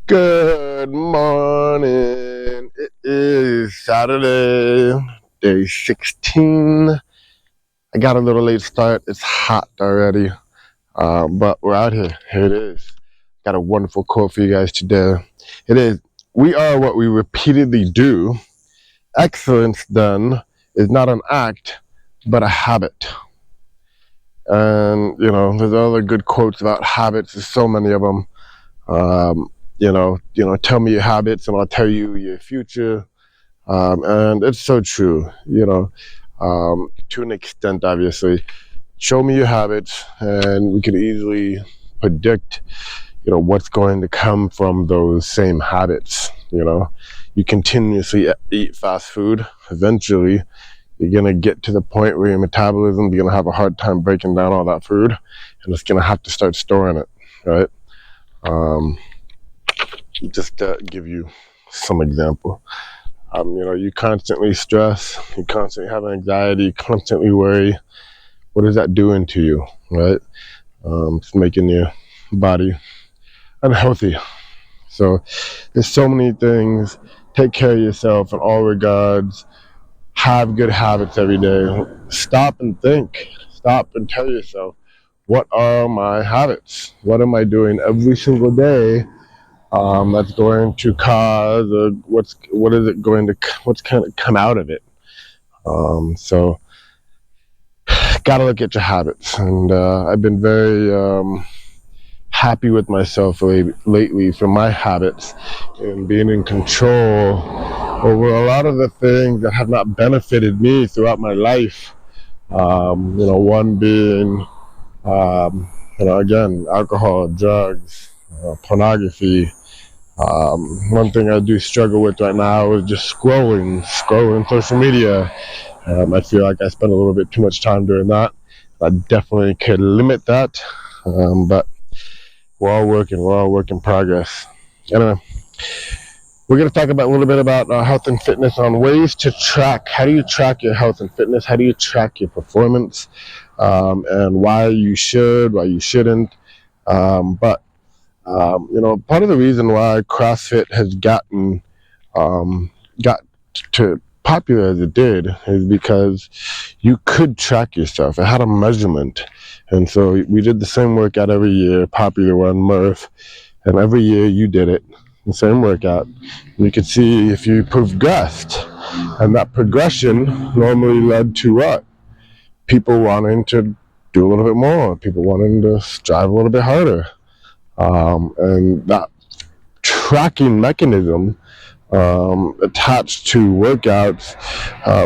Good morning. It is Saturday, day 16. I got a little late start. It's hot already, but we're out here. Here it is. Got a wonderful quote for you guys today. It is, we are what we repeatedly do. Excellence done is not an act, but a habit. And, there's other good quotes about habits. There's so many of them. Tell me your habits and I'll tell you your future. And it's so true, to an extent, obviously. Show me your habits and we can easily predict, what's going to come from those same habits. You continuously eat fast food. Eventually, you're going to get to the point where your metabolism, you're going to have a hard time breaking down all that food and it's going to have to start storing it, right? Just to give you some example, you constantly stress, you constantly have anxiety, you constantly worry. What is that doing to you, right? It's making your body unhealthy. So there's so many things. Take care of yourself in all regards. Have good habits every day. Stop and think. Stop and tell yourself, what are my habits? What am I doing every single day that's going to cause what's going to come out of it. So gotta look at your habits, and I've been very happy with myself lately for my habits and being in control over a lot of the things that have not benefited me throughout my life. One being again, alcohol, drugs, pornography. One thing I do struggle with right now is just scrolling social media. I feel like I spend a little bit too much time doing that. I definitely could limit that, but we're all work in progress. Anyway, we're going to talk about a little bit about health and fitness on ways to track. How do you track your health and fitness? How do you track your performance? And why you should, why you shouldn't. But part of the reason why CrossFit has got to popular as it did is because you could track yourself. It had a measurement. And so we did the same workout every year, popular one, Murph, and every year you did it, the same workout. And you could see if you progressed. And that progression normally led to what? People wanting to do a little bit more, people wanting to strive a little bit harder. And that tracking mechanism attached to workouts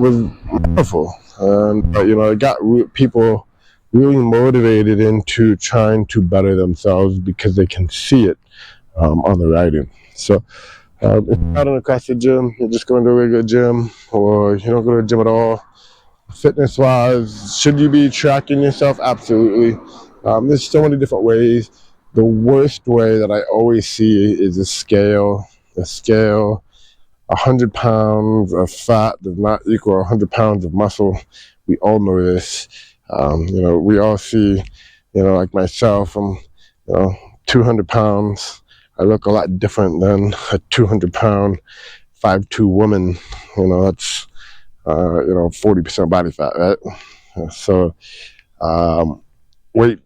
was wonderful. And, it got people really motivated into trying to better themselves because they can see it on the writing. So if you're not in a CrossFit gym, you're just going to a regular gym, or you don't go to a gym at all, fitness-wise, should you be tracking yourself? Absolutely. There's so many different ways. The worst way that I always see is a scale. 100 pounds of fat does not equal 100 pounds of muscle. We all know this. We all see, like myself, I'm, 200 pounds. I look a lot different than a 200 pound, 5'2" woman. That's, 40% body fat, right? So, weight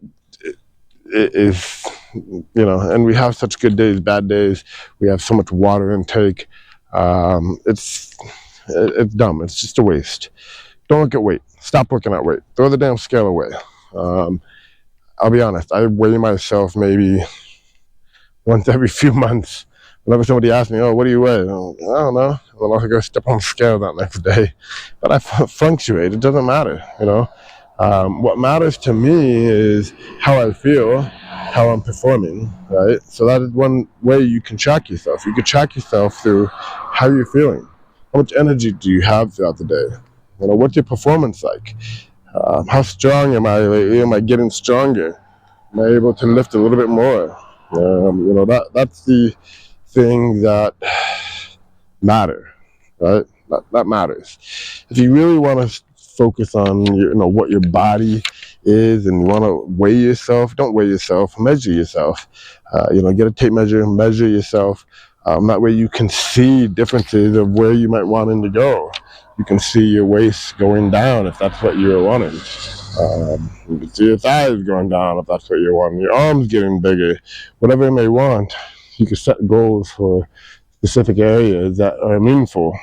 is, and we have such good days, bad days. We have so much water intake. It's dumb. It's just a waste. Don't look at weight. Stop looking at weight. Throw the damn scale away. I'll be honest. I weigh myself maybe once every few months. Whenever somebody asks me, "Oh, what do you weigh?" I don't know. I'll go step on the scale that next day. But I fluctuate. It doesn't matter. What matters to me is how I feel, how I'm performing, right? So that is one way you can track yourself. You can track yourself through how you're feeling. How much energy do you have throughout the day? What's your performance like? How strong am I lately? Am I getting stronger? Am I able to lift a little bit more? That's the thing that matter, right? That matters. If you really want to focus on what your body is and you want to weigh yourself, don't weigh yourself, measure yourself. Get a tape measure and measure yourself. That way you can see differences of where you might want it to go. You can see your waist going down if that's what you're wanting. You can see your thighs going down if that's what you're wanting. Your arms getting bigger, whatever you may want. You can set goals for specific areas that are meaningful.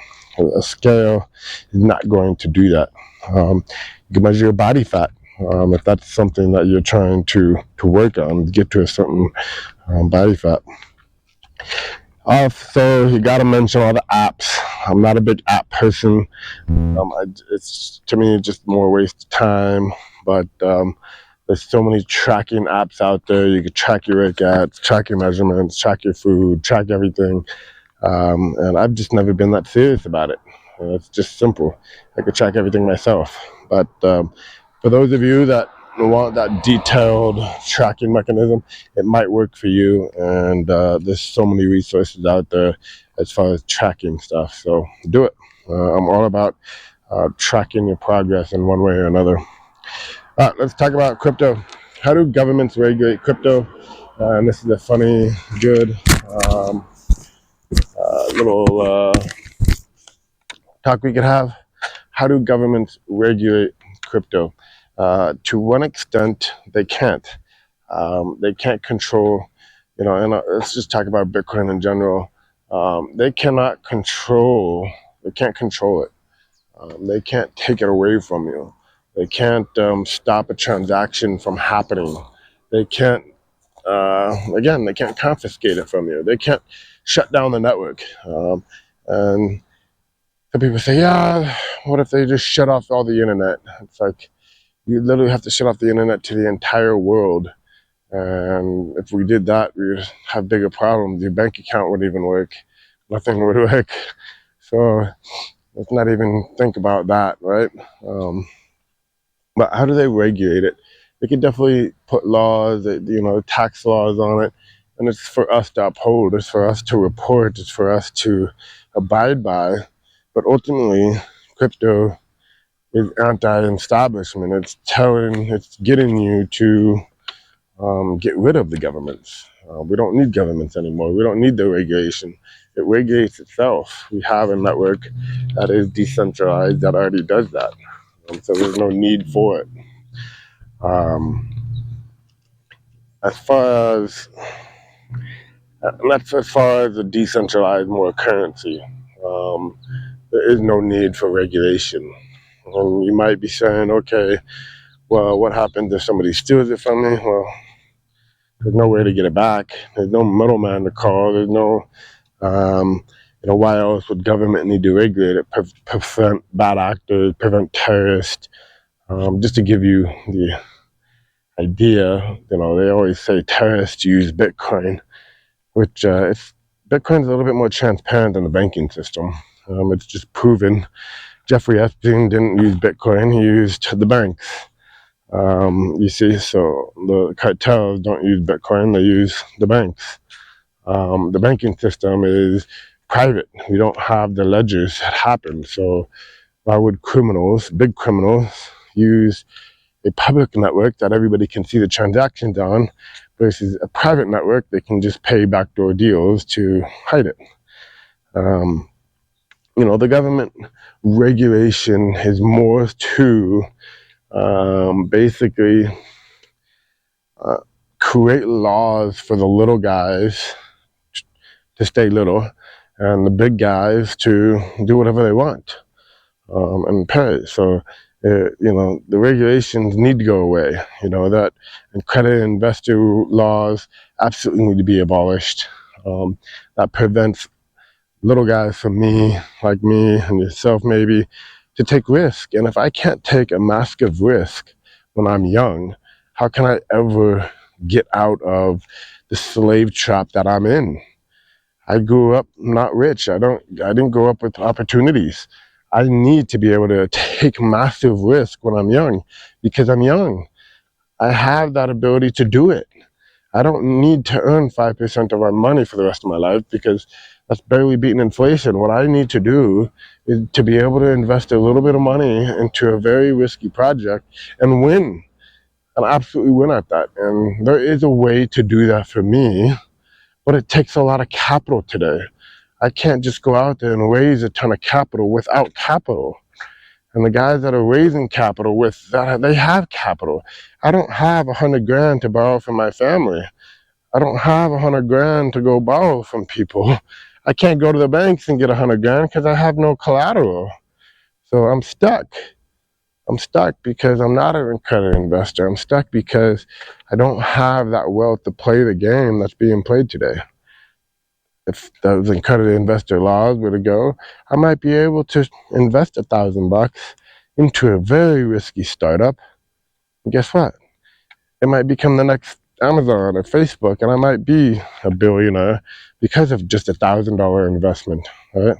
A scale is not going to do that. You can measure your body fat if that's something that you're trying to work on, get to a certain body fat. So you got to mention all the apps. I'm not a big app person. It's to me just more waste of time. But there's so many tracking apps out there. You can track your workouts, track your measurements, track your food, track everything. And I've just never been that serious about it. It's just simple. I could track everything myself. But for those of you that want that detailed tracking mechanism, it might work for you. And there's so many resources out there as far as tracking stuff. So do it. I'm all about tracking your progress in one way or another. All right, let's talk about crypto. How do governments regulate crypto? And this is a funny, good little talk we could have. How do governments regulate crypto? To one extent, they can't. They can't control, and let's just talk about Bitcoin in general. They can't control it. They can't take it away from you. They can't stop a transaction from happening. They can't, they can't confiscate it from you. They can't shut down the network. And some people say, yeah, what if they just shut off all the internet? It's like, you literally have to shut off the internet to the entire world. And if we did that, we would have bigger problems. Your bank account wouldn't even work. Nothing would work. So let's not even think about that, right? But how do they regulate it? They could definitely put laws, tax laws on it. And it's for us to uphold. It's for us to report. It's for us to abide by. But ultimately, crypto is anti-establishment. It's getting you to get rid of the governments. We don't need governments anymore. We don't need the regulation. It regulates itself. We have a network that is decentralized that already does that. So there's no need for it. As far as the decentralized more currency, there is no need for regulation. And you might be saying, okay, well, what happens if somebody steals it from me? Well, there's no way to get it back. There's no middleman to call. There's no, why else would government need to regulate it? Prevent bad actors, prevent terrorists. Just to give you the idea, they always say terrorists use Bitcoin, which Bitcoin's a little bit more transparent than the banking system. It's just proven. Jeffrey Epstein didn't use Bitcoin, he used the banks. You see, so the cartels don't use Bitcoin, they use the banks. The banking system is private. We don't have the ledgers that happen. So why would big criminals, use a public network that everybody can see the transactions on versus a private network they can just pay backdoor deals to hide it? The government regulation is more to basically create laws for the little guys to stay little and the big guys to do whatever they want and pay. So, the regulations need to go away. That and credit investor laws absolutely need to be abolished. That prevents little guys from like me and yourself maybe, to take risk. And if I can't take a massive risk when I'm young, how can I ever get out of the slave trap that I'm in? I grew up not rich. I didn't grow up with opportunities. I need to be able to take massive risk when I'm young because I'm young. I have that ability to do it. I don't need to earn 5% of my money for the rest of my life because that's barely beating inflation. What I need to do is to be able to invest a little bit of money into a very risky project and win. and absolutely win at that. And there is a way to do that for me, but it takes a lot of capital today. I can't just go out there and raise a ton of capital without capital. And the guys that are raising capital with that, they have capital. I don't have 100 grand to borrow from my family. I don't have 100 grand to go borrow from people. I can't go to the banks and get 100 grand because I have no collateral. So I'm stuck. I'm stuck because I'm not an accredited investor. I'm stuck because I don't have that wealth to play the game that's being played today. If those accredited investor laws were to go, I might be able to invest $1,000 into a very risky startup. And guess what? It might become the next Amazon or Facebook, and I might be a billionaire because of just $1,000 investment, right?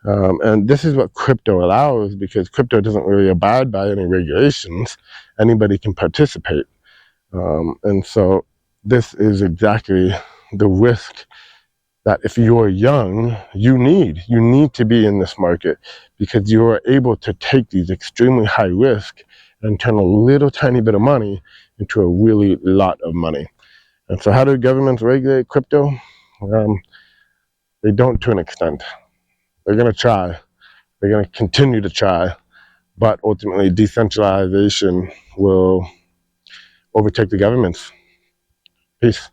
And this is what crypto allows, because crypto doesn't really abide by any regulations. Anybody can participate. And so this is exactly the risk that if you're young, you need to be in this market, because you are able to take these extremely high risk and turn a little tiny bit of money into a really lot of money. And so how do governments regulate crypto? They don't to an extent. They're going to try. They're going to continue to try, but ultimately decentralization will overtake the governments. Peace.